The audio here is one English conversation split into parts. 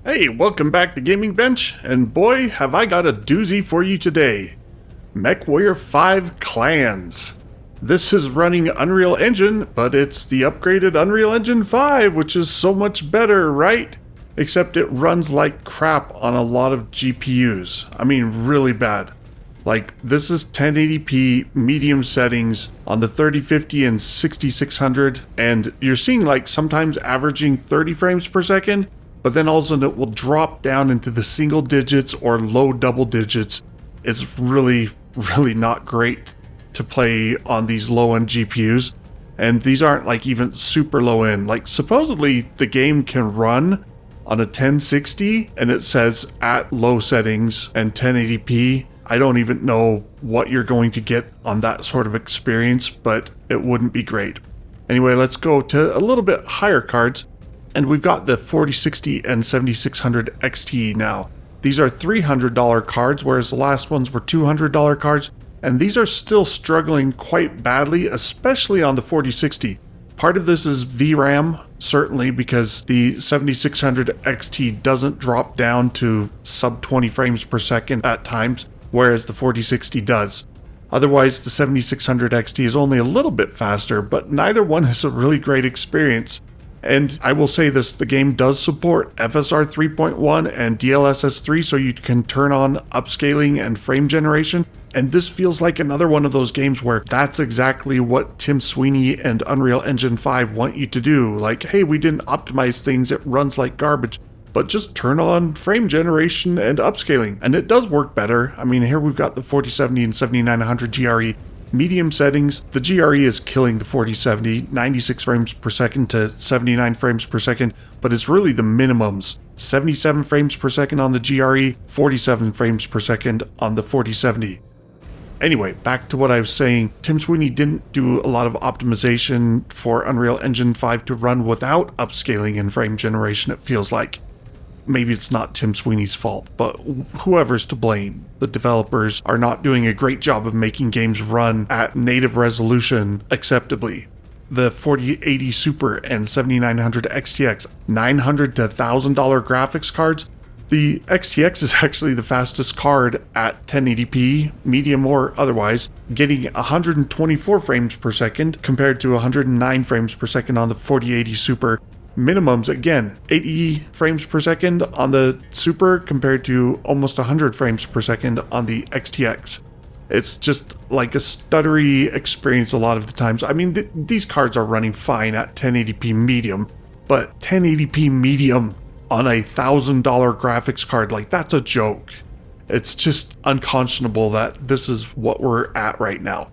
Hey, welcome back to Gaming Bench, and boy, have I got a doozy for you today. MechWarrior 5 Clans. This is running Unreal Engine, but it's the upgraded Unreal Engine 5, which is so much better, right? Except it runs like crap on a lot of GPUs. I mean, really bad. Like, this is 1080p medium settings on the 3050 and 6600, and you're seeing like sometimes averaging 30 frames per second, but then all of a sudden it will drop down into the single digits or low double digits. It's really not great to play on these low-end GPUs. And these aren't like even super low-end. Like supposedly the game can run on a 1060 and it says at low settings and 1080p. I don't even know what you're going to get on that sort of experience, but it wouldn't be great. Anyway, let's go to a little bit higher cards. And we've got the 4060 and 7600 XT now. These are $300 cards, whereas the last ones were $200 cards. And these are still struggling quite badly, especially on the 4060. Part of this is VRAM, certainly, because the 7600 XT doesn't drop down to sub 20 frames per second at times, whereas the 4060 does. Otherwise, the 7600 XT is only a little bit faster, but neither one has a really great experience. And I will say this, the game does support FSR3.1 and DLSS3, so you can turn on upscaling and frame generation. And this feels like another one of those games where that's exactly what Tim Sweeney and Unreal Engine 5 want you to do. Like, hey, we didn't optimize things, it runs like garbage, but just turn on frame generation and upscaling. And it does work better. I mean, here we've got the 4070 and 7900 GRE. Medium settings, the GRE is killing the 4070, 96 frames per second to 79 frames per second, but it's really the minimums. 77 frames per second on the GRE, 47 frames per second on the 4070. Anyway, back to what I was saying, Tim Sweeney didn't do a lot of optimization for Unreal Engine 5 to run without upscaling and frame generation, it feels like. Maybe it's not Tim Sweeney's fault, but whoever's to blame. The developers are not doing a great job of making games run at native resolution acceptably. The 4080 Super and 7900 XTX, $900 to $1,000 graphics cards. The XTX is actually the fastest card at 1080p, medium or otherwise, getting 124 frames per second compared to 109 frames per second on the 4080 Super. Minimums, again, 80 frames per second on the Super compared to almost 100 frames per second on the XTX. It's just like a stuttery experience a lot of the times. I mean, these cards are running fine at 1080p medium, but 1080p medium on a $1,000 graphics card, like that's a joke. It's just unconscionable that this is what we're at right now.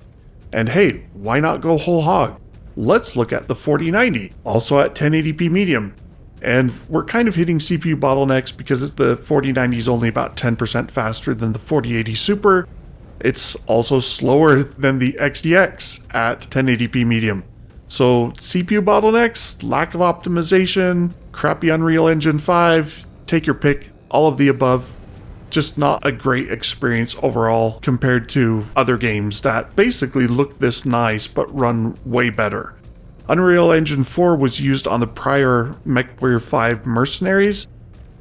And hey, why not go whole hog? Let's look at the 4090, also at 1080p medium. And we're kind of hitting CPU bottlenecks because the 4090 is only about 10% faster than the 4080 Super. It's also slower than the XTX at 1080p medium. So CPU bottlenecks, lack of optimization, crappy Unreal Engine 5, take your pick, all of the above. Just not a great experience overall compared to other games that basically look this nice but run way better. Unreal Engine 4 was used on the prior MechWarrior 5 Mercenaries.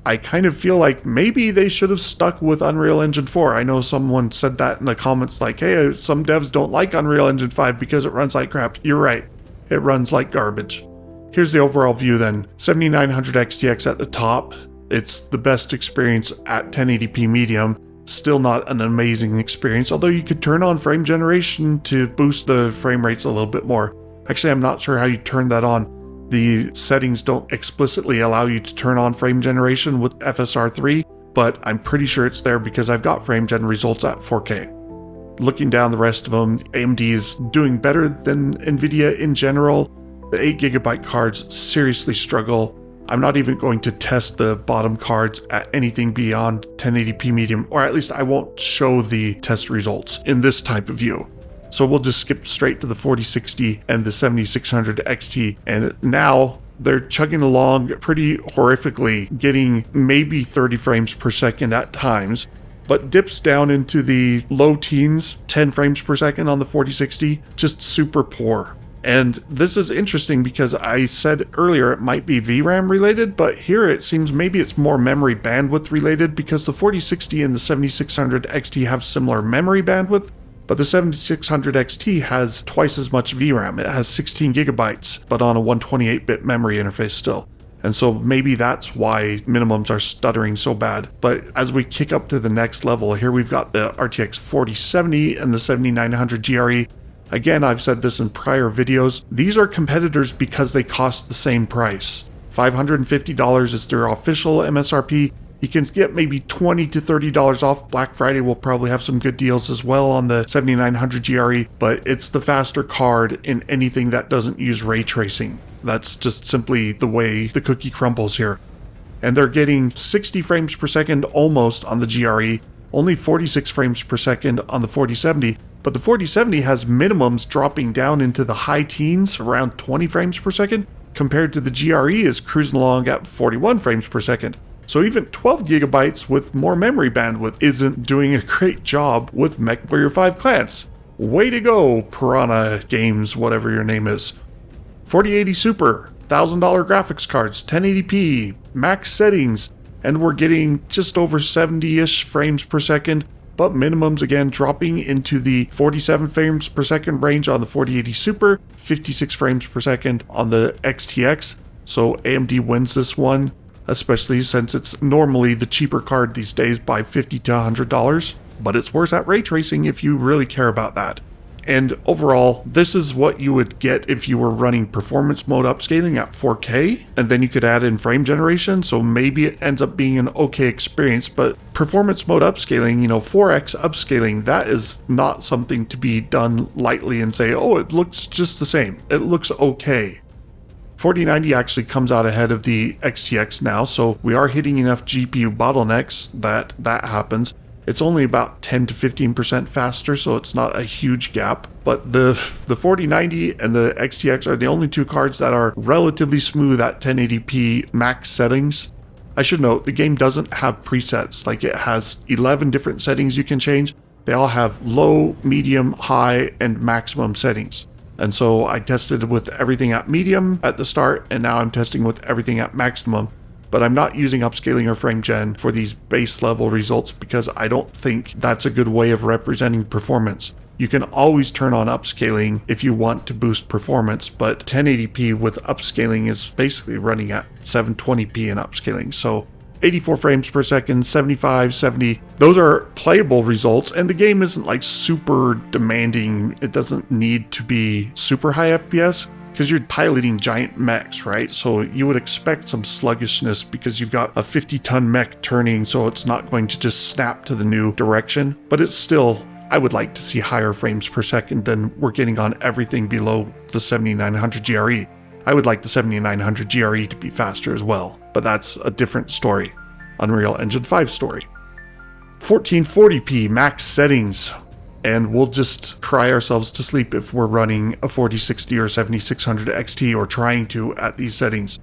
I kind of feel like maybe they should have stuck with Unreal Engine 4. I know someone said that in the comments like, hey, some devs don't like Unreal Engine 5 because it runs like crap. You're right, it runs like garbage. Here's the overall view then. 7900 XTX at the top. It's the best experience at 1080p medium. Still not an amazing experience, although you could turn on frame generation to boost the frame rates a little bit more. Actually, I'm not sure how you turn that on. The settings don't explicitly allow you to turn on frame generation with FSR3, but I'm pretty sure it's there because I've got frame gen results at 4K. Looking down the rest of them, AMD is doing better than Nvidia in general. The 8GB cards seriously struggle. I'm not even going to test the bottom cards at anything beyond 1080p medium, or at least I won't show the test results in this type of view. So we'll just skip straight to the 4060 and the 7600 XT, and now they're chugging along pretty horrifically, getting maybe 30 frames per second at times, but dips down into the low teens, 10 frames per second on the 4060, just super poor. And this is interesting because I said earlier it might be VRAM related, but here it seems maybe it's more memory bandwidth related because the 4060 and the 7600 XT have similar memory bandwidth, but the 7600 XT has twice as much VRAM. It has 16 gigabytes, but on a 128-bit memory interface still. And so maybe that's why minimums are stuttering so bad. But as we kick up to the next level, here we've got the RTX 4070 and the 7900 GRE. Again, I've said this in prior videos, these are competitors because they cost the same price. $550 is their official MSRP. You can get maybe $20 to $30 off. Black Friday will probably have some good deals as well on the 7900 GRE, but it's the faster card in anything that doesn't use ray tracing. That's just simply the way the cookie crumbles here. And they're getting 60 frames per second almost on the GRE, only 46 frames per second on the 4070, but the 4070 has minimums dropping down into the high teens, around 20 frames per second, compared to the GRE is cruising along at 41 frames per second. So even 12 gigabytes with more memory bandwidth isn't doing a great job with MechWarrior 5 clans. Way to go, Piranha Games, whatever your name is. 4080 Super, $1,000 graphics cards, 1080p, max settings, and we're getting just over 70-ish frames per second, but minimums again dropping into the 47 frames per second range on the 4080 Super, 56 frames per second on the XTX. So AMD wins this one, especially since it's normally the cheaper card these days by $50 to $100, but it's worth that ray tracing if you really care about that. And overall, this is what you would get if you were running performance mode upscaling at 4K, and then you could add in frame generation, so maybe it ends up being an okay experience, but performance mode upscaling, 4x upscaling, that is not something to be done lightly and say, oh, it looks just the same. It looks okay. 4090 actually comes out ahead of the XTX now, so we are hitting enough GPU bottlenecks that happens. It's only about 10 to 15% faster, so it's not a huge gap. But the 4090 and the XTX are the only two cards that are relatively smooth at 1080p max settings. I should note, the game doesn't have presets. Like, it has 11 different settings you can change. They all have low, medium, high, and maximum settings. And so I tested with everything at medium at the start, and now I'm testing with everything at maximum. But I'm not using upscaling or frame gen for these base level results because I don't think that's a good way of representing performance. You can always turn on upscaling if you want to boost performance, but 1080p with upscaling is basically running at 720p in upscaling. So 84 frames per second, 75, 70, those are playable results, and the game isn't like super demanding. It doesn't need to be super high FPS because you're piloting giant mechs, right? So you would expect some sluggishness because you've got a 50-ton mech turning, so it's not going to just snap to the new direction, but it's still, I would like to see higher frames per second than we're getting on everything below the 7900 GRE. I would like the 7900 GRE to be faster as well, but that's a different story. Unreal Engine 5 story. 1440p max settings, and we'll just cry ourselves to sleep if we're running a 4060 or 7600 XT or trying to at these settings.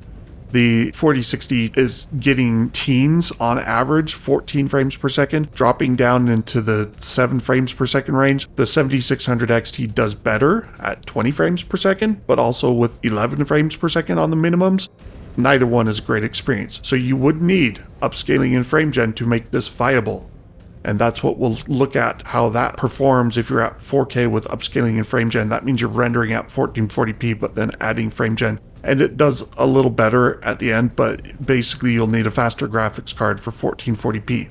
The 4060 is getting teens on average, 14 frames per second, dropping down into the 7 frames per second range. The 7600 XT does better at 20 frames per second, but also with 11 frames per second on the minimums. Neither one is a great experience. So you would need upscaling and frame gen to make this viable. And that's what we'll look at, how that performs if you're at 4K with upscaling and frame gen. That means you're rendering at 1440p, but then adding frame gen. And it does a little better at the end, but basically you'll need a faster graphics card for 1440p.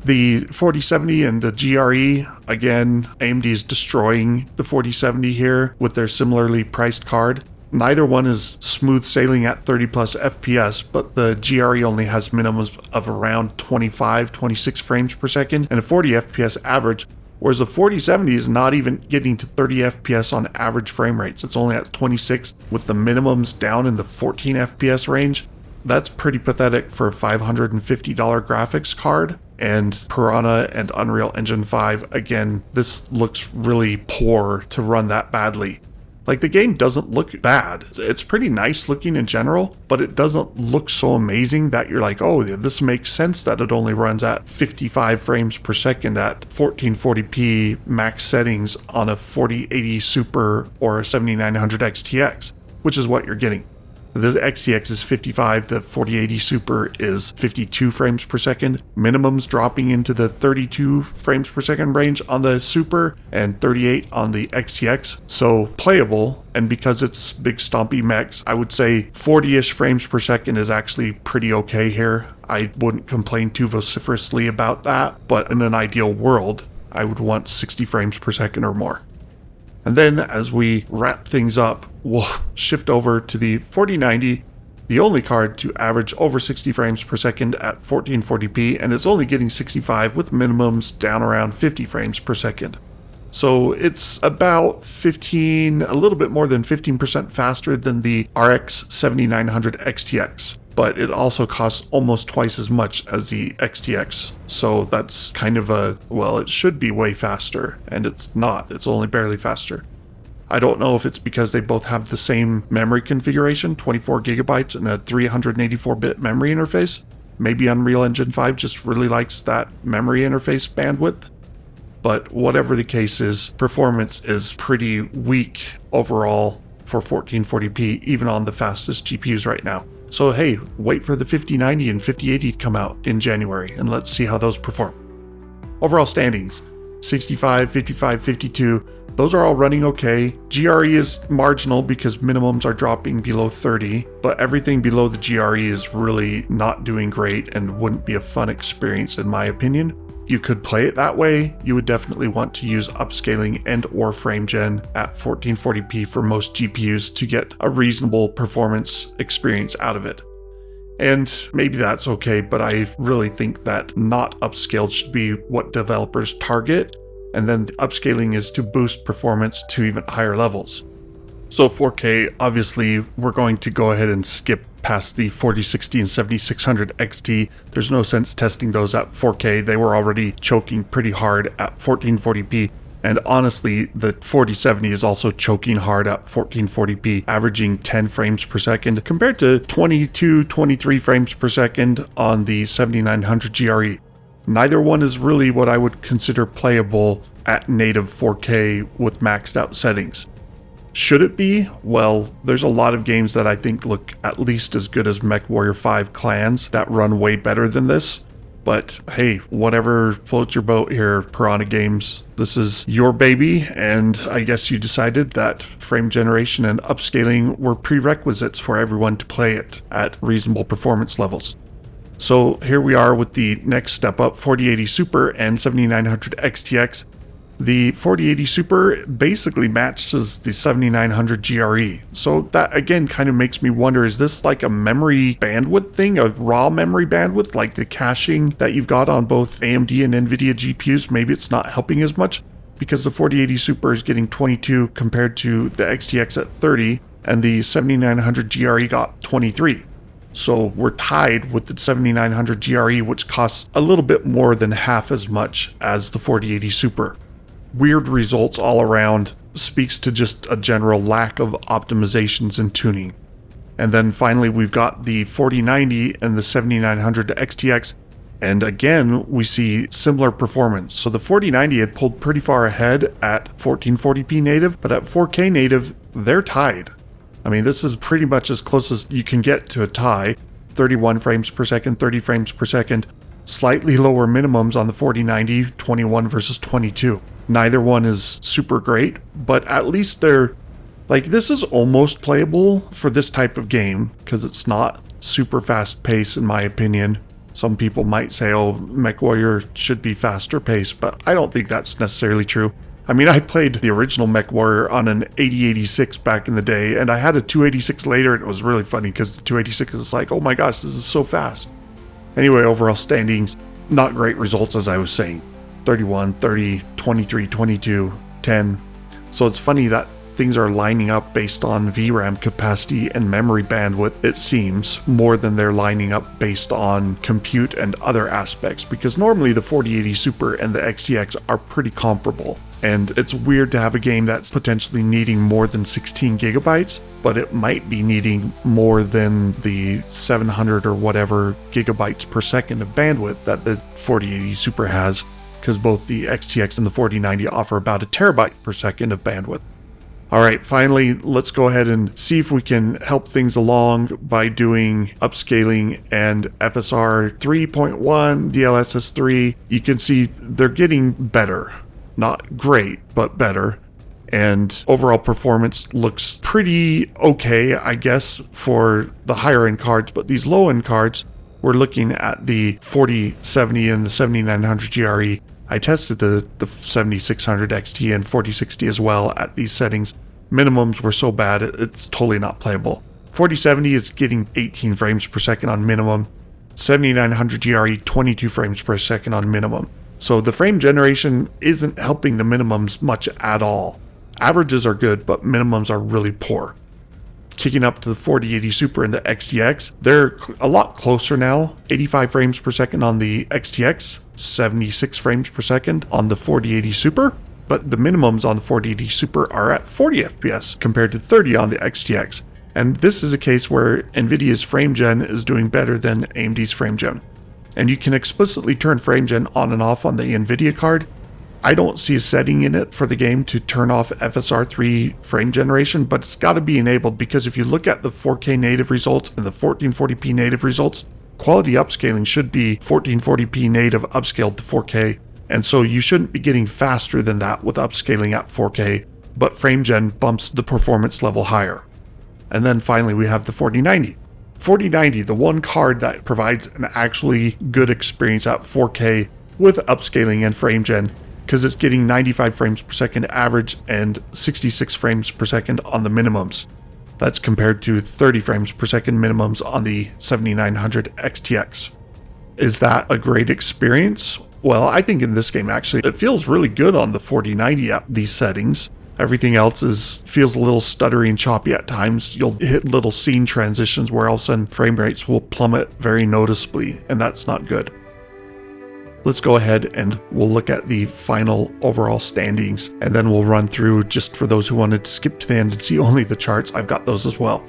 The 4070 and the GRE, again, AMD is destroying the 4070 here with their similarly priced card. Neither one is smooth sailing at 30 plus FPS, but the GRE only has minimums of around 25, 26 frames per second and a 40 FPS average, whereas the 4070 is not even getting to 30 FPS on average frame rates. It's only at 26 with the minimums down in the 14 FPS range. That's pretty pathetic for a $550 graphics card. And Piranha and Unreal Engine 5, again, this looks really poor to run that badly. Like, the game doesn't look bad. It's pretty nice looking in general, but it doesn't look so amazing that you're like, oh, this makes sense that it only runs at 55 frames per second at 1440p max settings on a 4080 Super or a 7900 XTX, which is what you're getting. The XTX is 55, the 4080 Super is 52 frames per second. Minimums dropping into the 32 frames per second range on the Super and 38 on the XTX. So playable, and because it's big stompy mechs, I would say 40-ish frames per second is actually pretty okay here. I wouldn't complain too vociferously about that, but in an ideal world, I would want 60 frames per second or more. And then as we wrap things up, we'll shift over to the 4090, the only card to average over 60 frames per second at 1440p, and it's only getting 65 with minimums down around 50 frames per second. So it's about a little bit more than 15% faster than the RX 7900 XTX. But it also costs almost twice as much as the XTX. So that's kind of it should be way faster, and it's not. It's only barely faster. I don't know if it's because they both have the same memory configuration, 24 gigabytes and a 384-bit memory interface. Maybe Unreal Engine 5 just really likes that memory interface bandwidth. But whatever the case is, performance is pretty weak overall for 1440p, even on the fastest GPUs right now. So hey, wait for the 5090 and 5080 to come out in January, and let's see how those perform. Overall standings, 65, 55, 52, those are all running okay. GRE is marginal because minimums are dropping below 30, but everything below the GRE is really not doing great and wouldn't be a fun experience in my opinion. You could play it that way. You would definitely want to use upscaling and or frame gen at 1440p for most GPUs to get a reasonable performance experience out of it. And maybe that's okay, but I really think that not upscaled should be what developers target, and then the upscaling is to boost performance to even higher levels. So 4K, obviously, we're going to go ahead and skip past the 4060 and 7600 XT. There's no sense testing those at 4K. They were already choking pretty hard at 1440p. And honestly, the 4070 is also choking hard at 1440p, averaging 10 frames per second compared to 22, 23 frames per second on the 7900 GRE. Neither one is really what I would consider playable at native 4K with maxed out settings. Should it be? Well, there's a lot of games that I think look at least as good as MechWarrior 5 Clans that run way better than this. But hey, whatever floats your boat here, Piranha Games. This is your baby, and I guess you decided that frame generation and upscaling were prerequisites for everyone to play it at reasonable performance levels. So here we are with the next step up, 4080 Super and 7900 XTX. The 4080 Super basically matches the 7900 GRE. So that again kind of makes me wonder, is this like a memory bandwidth thing, a raw memory bandwidth, like the caching that you've got on both AMD and Nvidia GPUs? Maybe it's not helping as much because the 4080 Super is getting 22 compared to the XTX at 30, and the 7900 GRE got 23. So we're tied with the 7900 GRE, which costs a little bit more than half as much as the 4080 Super. Weird results all around, speaks to just a general lack of optimizations and tuning. And then finally we've got the 4090 and the 7900 XTX, and again we see similar performance. So the 4090 had pulled pretty far ahead at 1440p native, but at 4K native they're tied. I mean, this is pretty much as close as you can get to a tie. 31 frames per second, 30 frames per second, slightly lower minimums on the 4090, 21 versus 22. Neither one is super great, but at least they're, like, this is almost playable for this type of game because it's not super fast paced in my opinion. Some people might say, oh, MechWarrior should be faster paced, but I don't think that's necessarily true. I mean, I played the original MechWarrior on an 8086 back in the day, and I had a 286 later, and it was really funny because the 286 is like, oh my gosh, this is so fast. Anyway, overall standings, not great results as I was saying. 31, 30, 23, 22, 10. So it's funny that things are lining up based on VRAM capacity and memory bandwidth, it seems, more than they're lining up based on compute and other aspects, because normally the 4080 Super and the XTX are pretty comparable. And it's weird to have a game that's potentially needing more than 16 gigabytes, but it might be needing more than the 700 or whatever gigabytes per second of bandwidth that the 4080 Super has, because both the XTX and the 4090 offer about a terabyte per second of bandwidth. All right, finally, let's go ahead and see if we can help things along by doing upscaling and FSR3.1, DLSS3. You can see they're getting better. Not great, but better. And overall performance looks pretty okay, I guess, for the higher end cards, but these low end cards, we're looking at the 4070 and the 7900 GRE. I tested the 7600 XT and 4060 as well at these settings. Minimums were so bad, it's totally not playable. 4070 is getting 18 frames per second on minimum. 7900 GRE, 22 frames per second on minimum. So the frame generation isn't helping the minimums much at all. Averages are good, but minimums are really poor. Kicking up to the 4080 Super and the XTX, they're a lot closer now. 85 frames per second on the XTX, 76 frames per second on the 4080 Super, but the minimums on the 4080 Super are at 40 FPS compared to 30 on the XTX. And this is a case where Nvidia's frame gen is doing better than AMD's frame gen. And you can explicitly turn frame gen on and off on the Nvidia card. I don't see a setting in it for the game to turn off FSR3 frame generation, but it's got to be enabled, because if you look at the 4K native results and the 1440p native results, quality upscaling should be 1440p native upscaled to 4K, and so you shouldn't be getting faster than that with upscaling at 4K, but frame gen bumps the performance level higher. And then finally we have the 4090. 4090, the one card that provides an actually good experience at 4K with upscaling and frame gen, because it's getting 95 frames per second average and 66 frames per second on the minimums. That's compared to 30 frames per second minimums on the 7900 XTX. Is that a great experience? Well, I think in this game actually it feels really good on the 4090 at these settings. Everything else feels a little stuttery and choppy at times. You'll hit little scene transitions where all of a sudden frame rates will plummet very noticeably, and that's not good. Let's go ahead and we'll look at the final overall standings, and then we'll run through, just for those who wanted to skip to the end and see only the charts, I've got those as well.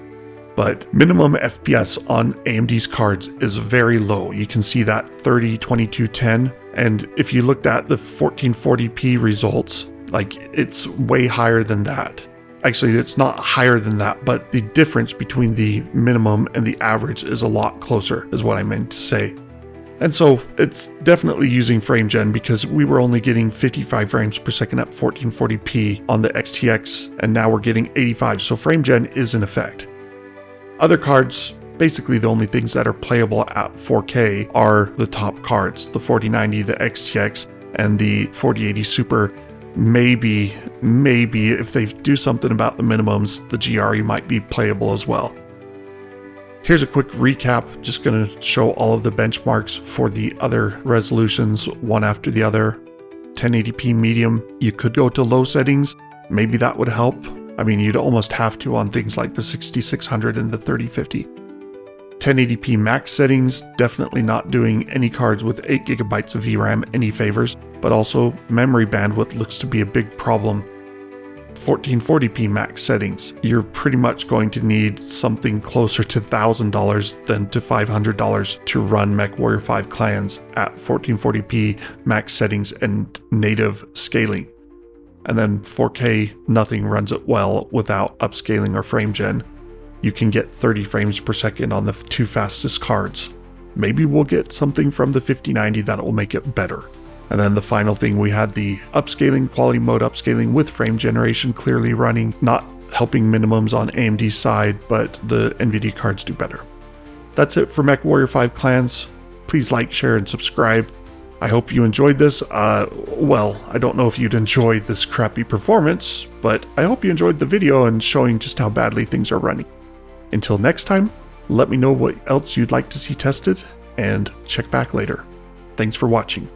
But minimum FPS on AMD's cards is very low. You can see that 30, 22, 10. And if you looked at the 1440p results, like, it's way higher than that. Actually, it's not higher than that, but the difference between the minimum and the average is a lot closer, is what I meant to say. And so it's definitely using frame gen, because we were only getting 55 frames per second at 1440p on the XTX, and now we're getting 85, so frame gen is in effect. Other cards, basically the only things that are playable at 4K are the top cards, the 4090, the XTX, and the 4080 Super. Maybe if they do something about the minimums, the GRE might be playable as well. Here's a quick recap, just going to show all of the benchmarks for the other resolutions, one after the other. 1080p medium, you could go to low settings, maybe that would help. I mean, you'd almost have to on things like the 6600 and the 3050. 1080p max settings, definitely not doing any cards with 8 GB of VRAM any favors, but also memory bandwidth looks to be a big problem. 1440p max settings, you're pretty much going to need something closer to $1,000 than to $500 to run MechWarrior 5 Clans at 1440p max settings and native scaling. And then 4K, nothing runs it well without upscaling or frame gen. You can get 30 frames per second on the two fastest cards. Maybe we'll get something from the 5090 that will make it better. And then the final thing, we had the upscaling, quality mode upscaling with frame generation clearly running, not helping minimums on AMD's side, but the Nvidia cards do better. That's it for MechWarrior 5 Clans. Please like, share, and subscribe. I hope you enjoyed this. Well, I don't know if you'd enjoy this crappy performance, but I hope you enjoyed the video and showing just how badly things are running. Until next time, let me know what else you'd like to see tested, and check back later. Thanks for watching.